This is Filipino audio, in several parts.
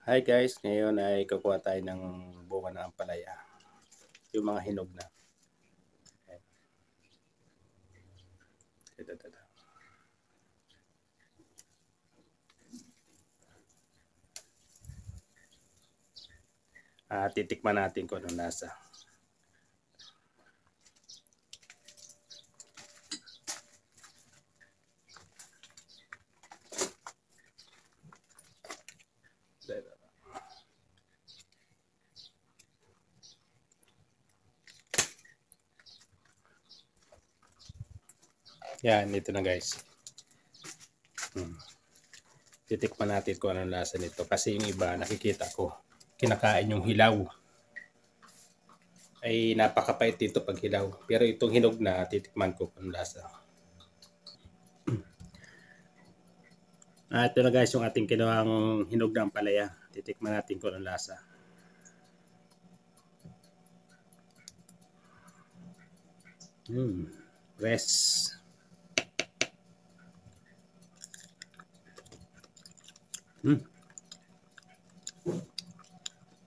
Hi guys, ngayon ay kukuha tayo ng bunga ng ampalaya. Yung mga hinog na. Ito. Titikman natin kung anong lasa. Yan, ito na guys. Titikman natin kung anong lasa nito. Kasi yung iba, nakikita ko, kinakain yung hilaw. Ay napakapait dito pag hilaw. Pero itong hinog na, titikman ko kung anong lasa. Ito na guys yung ating kinuhang hinog na ampalaya. Titikman natin kung anong lasa. Rest.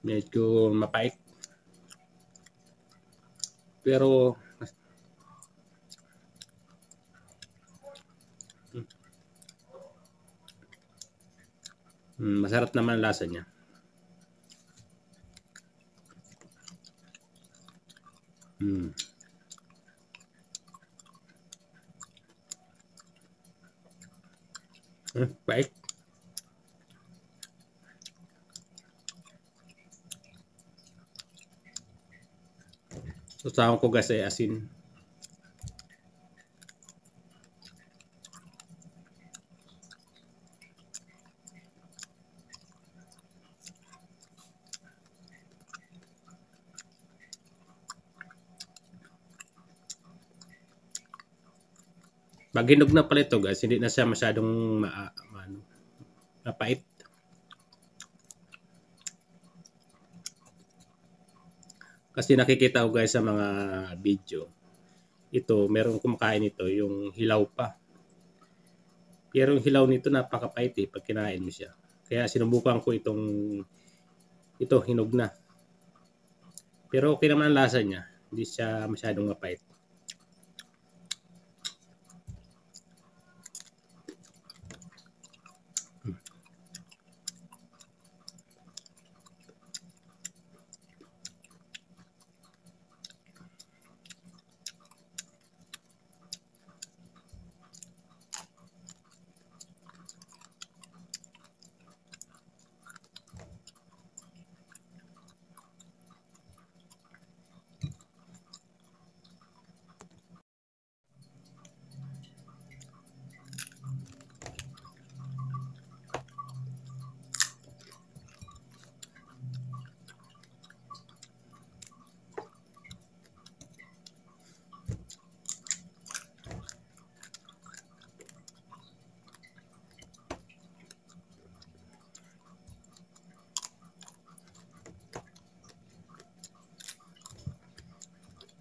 Medyo mapait. Pero masarap naman ang lasa niya. Pait. Usahawan ko guys ay asin. Pag hinog na pala ito guys, hindi na siya masyadong mapait. Kasi nakikita ko guys sa mga video, ito merong kumakain ito yung hilaw pa. Pero yung hilaw nito napakapait pag kinain mo siya. Kaya sinubukan ko ito hinog na. Pero okay naman ang lasa niya, hindi siya masyadong mapait.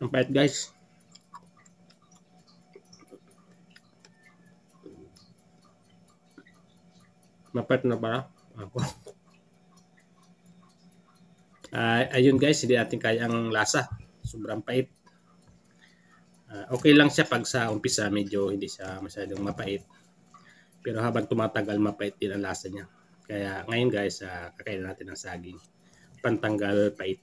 Ang pait guys. Mapait na pala. Ayun guys, hindi natin kaya ang lasa. Sobrang pait. Okay lang siya pag sa umpisa medyo hindi siya masyadong mapait. Pero habang tumatagal, mapait din ang lasa niya. Kaya ngayon guys, kakainin natin ng saging. Pantanggal pait.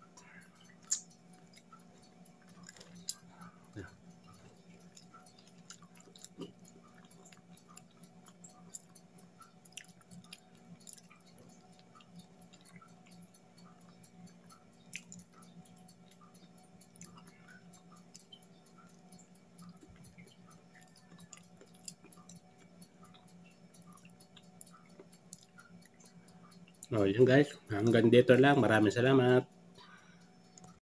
Yun guys. Hanggang dito lang. Maraming salamat.